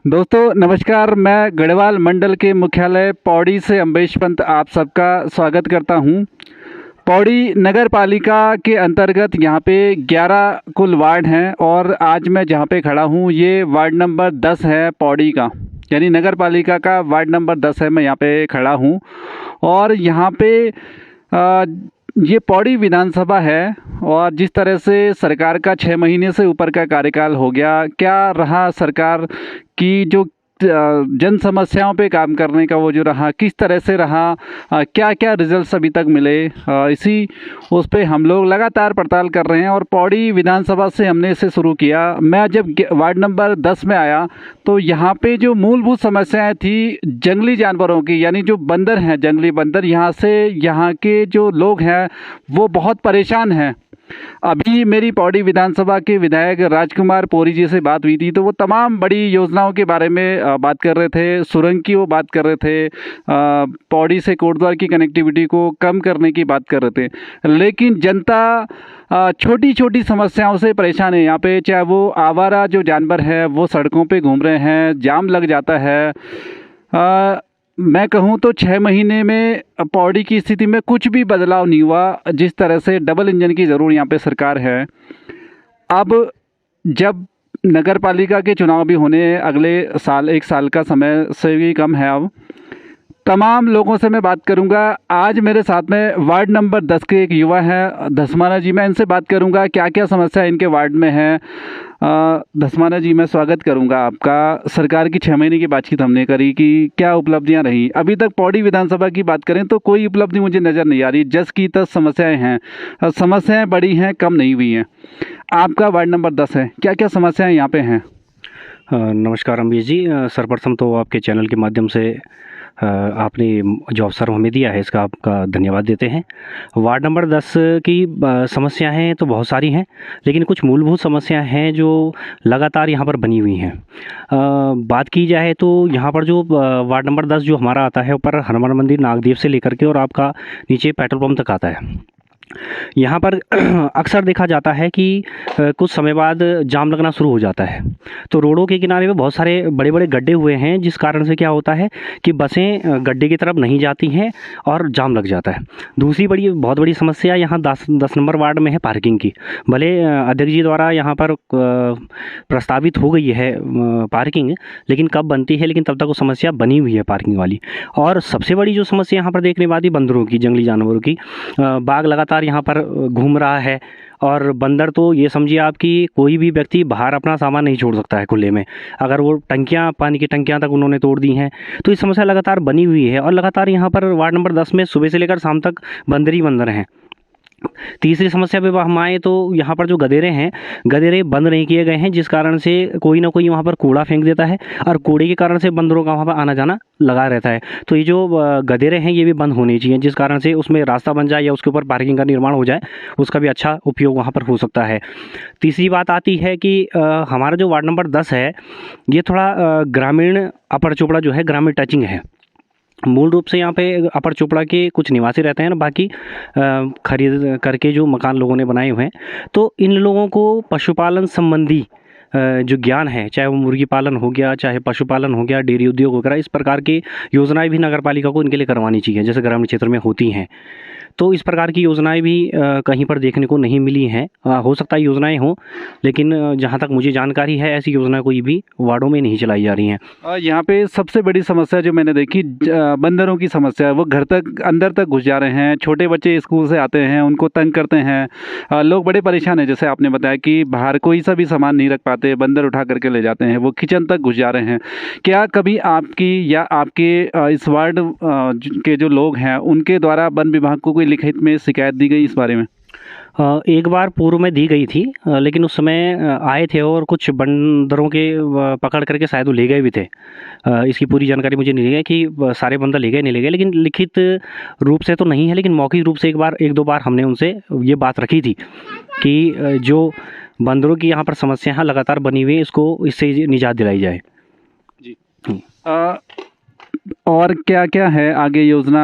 दोस्तों नमस्कार। मैं गढ़वाल मंडल के मुख्यालय पौड़ी से अम्बेश पंत आप सबका स्वागत करता हूं। पौड़ी नगर पालिका के अंतर्गत यहाँ पे 11 कुल वार्ड हैं और आज मैं जहाँ पे खड़ा हूँ ये वार्ड नंबर 10 है पौड़ी का, यानी नगर पालिका का वार्ड नंबर 10 है। मैं यहाँ पे खड़ा हूँ और यहाँ पे ये पौड़ी विधानसभा है। और जिस तरह से सरकार का 6 महीने से ऊपर का कार्यकाल हो गया, क्या रहा सरकार की जो जन समस्याओं पे काम करने का वो जो रहा, किस तरह से रहा, क्या क्या रिजल्ट्स अभी तक मिले, इसी उस पे हम लोग लगातार पड़ताल कर रहे हैं। और पौड़ी विधानसभा से हमने इसे शुरू किया। मैं जब वार्ड नंबर 10 में आया तो यहाँ पे जो मूलभूत समस्याएं थी जंगली जानवरों की, यानी जो बंदर हैं, जंगली बंदर, यहाँ के जो लोग हैं वो बहुत परेशान हैं। अभी मेरी पौड़ी विधानसभा के विधायक राजकुमार पोरी जी से बात हुई थी तो वो तमाम बड़ी योजनाओं के बारे में बात कर रहे थे। सुरंग की वो बात कर रहे थे, पौड़ी से कोटद्वार की कनेक्टिविटी को कम करने की बात कर रहे थे। लेकिन जनता छोटी छोटी समस्याओं से परेशान है यहाँ पे। चाहे वो आवारा जो जानवर है वो सड़कों पे घूम रहे हैं, जाम लग जाता है। मैं कहूँ तो 6 महीने में पौड़ी की स्थिति में कुछ भी बदलाव नहीं हुआ। जिस तरह से डबल इंजन की ज़रूर यहाँ पे सरकार है। अब जब नगर पालिका के चुनाव भी होने अगले साल, 1 साल का समय से भी कम है, अब तमाम लोगों से मैं बात करूंगा। आज मेरे साथ में वार्ड नंबर 10 के एक युवा हैं, धसमाना जी। मैं इनसे बात करूंगा क्या क्या समस्या इनके वार्ड में है। धसमाना जी, मैं स्वागत करूंगा आपका। सरकार की 6 महीने की बातचीत हमने करी कि क्या उपलब्धियां रही। अभी तक पौड़ी विधानसभा की बात करें तो कोई उपलब्धि मुझे नज़र नहीं आ रही। जस की तस समस्याएं हैं, समस्याएं बड़ी हैं, कम नहीं हुई हैं। आपका वार्ड नंबर 10 है, क्या क्या समस्याएं यहाँ पे हैं? नमस्कार अम्बेश जी। सर्वप्रथम तो आपके चैनल के माध्यम से आपने जो अवसर हमें दिया है इसका आपका धन्यवाद देते हैं। वार्ड नंबर 10 की समस्याएं तो बहुत सारी हैं, लेकिन कुछ मूलभूत समस्याएं हैं जो लगातार यहाँ पर बनी हुई हैं। बात की जाए तो यहाँ पर जो वार्ड नंबर 10 जो हमारा आता है ऊपर हनुमान मंदिर नागदेव से लेकर के और आपका नीचे पेट्रोल पंप तक आता है। यहाँ पर अक्सर देखा जाता है कि कुछ समय बाद जाम लगना शुरू हो जाता है। तो रोडों के किनारे में बहुत सारे बड़े बड़े गड्ढे हुए हैं, जिस कारण से क्या होता है कि बसें गड्ढे की तरफ नहीं जाती हैं और जाम लग जाता है। दूसरी बहुत बड़ी समस्या यहाँ 10 नंबर वार्ड में है पार्किंग की। भले अध्यक्ष जी द्वारा यहाँ पर प्रस्तावित हो गई है पार्किंग, लेकिन कब बनती है, लेकिन तब तक वो समस्या बनी हुई है पार्किंग वाली। और सबसे बड़ी जो समस्या यहाँ पर देखने वाली बंदरों की, जंगली जानवरों की। बाघ लगातार यहाँ पर घूम रहा है और बंदर तो ये समझिए आप कि कोई भी व्यक्ति बाहर अपना सामान नहीं छोड़ सकता है खुले में। अगर वो टंकियाँ, पानी की टंकियाँ तक उन्होंने तोड़ दी हैं। तो ये समस्या लगातार बनी हुई है और लगातार यहाँ पर वार्ड नंबर 10 में सुबह से लेकर शाम तक बंदर ही बंदर हैं। तीसरी समस्या पे हम आए तो यहाँ पर जो गदेरे हैं, गदेरे बंद नहीं किए गए हैं, जिस कारण से कोई ना कोई वहाँ पर कूड़ा फेंक देता है और कूड़े के कारण से बंदरों का वहाँ पर आना जाना लगा रहता है। तो ये जो गदेरे हैं ये भी बंद होने चाहिए, जिस कारण से उसमें रास्ता बन जाए या उसके ऊपर पार्किंग का निर्माण हो जाए, उसका भी अच्छा उपयोग वहाँ पर हो सकता है। तीसरी बात आती है कि हमारा जो वार्ड नंबर 10 है ये थोड़ा ग्रामीण अपर चोपड़ा जो है ग्रामीण टचिंग है। मूल रूप से यहाँ पे अपर चोपड़ा के कुछ निवासी रहते हैं ना, बाकी खरीद करके जो मकान लोगों ने बनाए हुए हैं। तो इन लोगों को पशुपालन संबंधी जो ज्ञान है, चाहे वो मुर्गी पालन हो गया, चाहे पशुपालन हो गया, डेयरी उद्योग वगैरह, इस प्रकार की योजनाएं भी नगर पालिका को इनके लिए करवानी चाहिए, जैसे ग्रामीण क्षेत्र में होती हैं। तो इस प्रकार की योजनाएं भी कहीं पर देखने को नहीं मिली हैं। हो सकता है योजनाएं हों, लेकिन जहां तक मुझे जानकारी है ऐसी योजना कोई भी वार्डों में नहीं चलाई जा रही हैं। यहाँ पे सबसे बड़ी समस्या जो मैंने देखी, बंदरों की समस्या है। वो घर तक, अंदर तक घुस जा रहे हैं। छोटे बच्चे स्कूल से आते हैं, उनको तंग करते हैं। लोग बड़े परेशान हैं। जैसे आपने बताया कि बाहर कोई सा भी सामान नहीं रख पाते, बंदर उठा करके ले जाते हैं, वो किचन तक घुस जा रहे हैं। क्या कभी आपकी या आपके इस वार्ड के जो लोग हैं उनके द्वारा वन विभाग को कोई लिखित में शिकायत दी गई इस बारे में? एक बार पूर्व में दी गई थी, लेकिन उस समय आए थे और कुछ बंदरों के पकड़ करके शायद वो ले गए भी थे। इसकी पूरी जानकारी मुझे नहीं है कि सारे बंदर ले गए नहीं ले गए, लेकिन लिखित रूप से तो नहीं है, लेकिन मौखिक रूप से एक दो बार हमने उनसे ये बात रखी थी कि जो बंदरों की यहाँ पर समस्या है लगातार बनी हुई है, इससे निजात दिलाई जाए। जी। और क्या क्या है आगे योजना?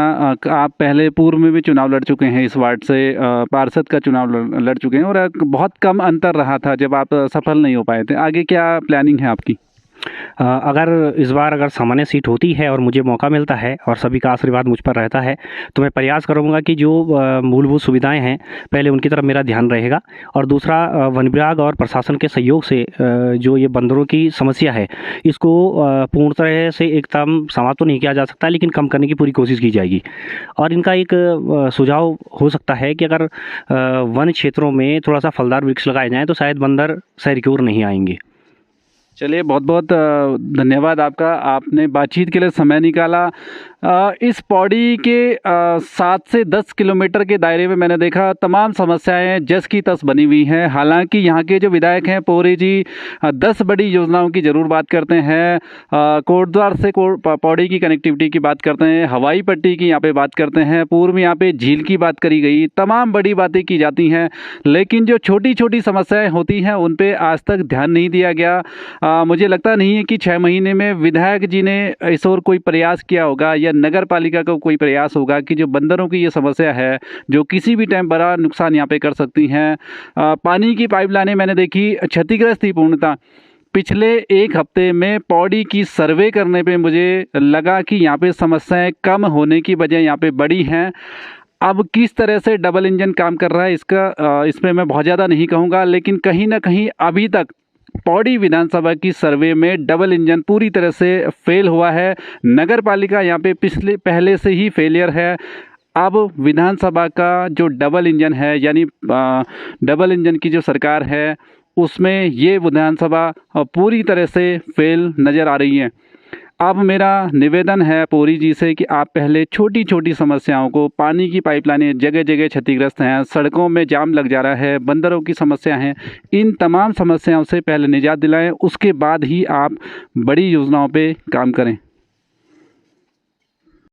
आप पहले पूर्व में भी चुनाव लड़ चुके हैं इस वार्ड से, पार्षद का चुनाव लड़ चुके हैं और बहुत कम अंतर रहा था जब आप सफल नहीं हो पाए थे। आगे क्या प्लानिंग है आपकी? अगर इस बार अगर सामान्य सीट होती है और मुझे मौका मिलता है और सभी का आशीर्वाद मुझ पर रहता है तो मैं प्रयास करूँगा कि जो मूलभूत सुविधाएं हैं पहले उनकी तरफ मेरा ध्यान रहेगा, और दूसरा वन विभाग और प्रशासन के सहयोग से जो ये बंदरों की समस्या है इसको पूर्ण तरह से एकदम समाप्त तो नहीं किया जा सकता, लेकिन कम करने की पूरी कोशिश की जाएगी। और इनका एक सुझाव हो सकता है कि अगर वन क्षेत्रों में थोड़ा सा फलदार वृक्ष लगाए जाएँ तो शायद बंदर शहर की ओर नहीं आएंगे। चलिए, बहुत बहुत धन्यवाद आपका, आपने बातचीत के लिए समय निकाला। इस पौड़ी के 7 से 10 किलोमीटर के दायरे में मैंने देखा तमाम समस्याएं जस की तस बनी हुई हैं। हालांकि यहाँ के जो विधायक हैं पौरी जी 10 बड़ी योजनाओं की ज़रूर बात करते हैं, कोटद्वार से पौड़ी की कनेक्टिविटी की बात करते हैं, हवाई पट्टी की यहाँ पे बात करते हैं, पूर्व में यहाँ पे झील की बात करी गई, तमाम बड़ी बातें की जाती हैं, लेकिन जो छोटी छोटी समस्याएँ होती हैं उन पर आज तक ध्यान नहीं दिया गया। मुझे लगता नहीं है कि 6 महीने में विधायक जी ने इस ओर कोई प्रयास किया होगा या नगर पालिका का कोई प्रयास होगा कि जो बंदरों की ये समस्या है जो किसी भी टाइम बड़ा नुकसान यहाँ पे कर सकती हैं। पानी की पाइपलाइनें मैंने देखी क्षतिग्रस्त थी पूर्णतः। पिछले एक हफ्ते में पौड़ी की सर्वे करने पे मुझे लगा कि यहाँ पे समस्याएं कम होने की बजाय यहाँ पे बड़ी हैं। अब किस तरह से डबल इंजन काम कर रहा है इसमें मैं बहुत ज़्यादा नहीं कहूँगा, लेकिन कहीं ना कहीं अभी तक पौड़ी विधानसभा की सर्वे में डबल इंजन पूरी तरह से फेल हुआ है। नगर पालिका यहाँ पे पहले से ही फेलियर है। अब विधानसभा का जो डबल इंजन है यानी डबल इंजन की जो सरकार है उसमें ये विधानसभा पूरी तरह से फेल नज़र आ रही है। अब मेरा निवेदन है पौरी जी से कि आप पहले छोटी छोटी समस्याओं को, पानी की पाइपलाइनें जगह जगह क्षतिग्रस्त हैं, सड़कों में जाम लग जा रहा है, बंदरों की समस्या है, इन तमाम समस्याओं से पहले निजात दिलाएं, उसके बाद ही आप बड़ी योजनाओं पे काम करें।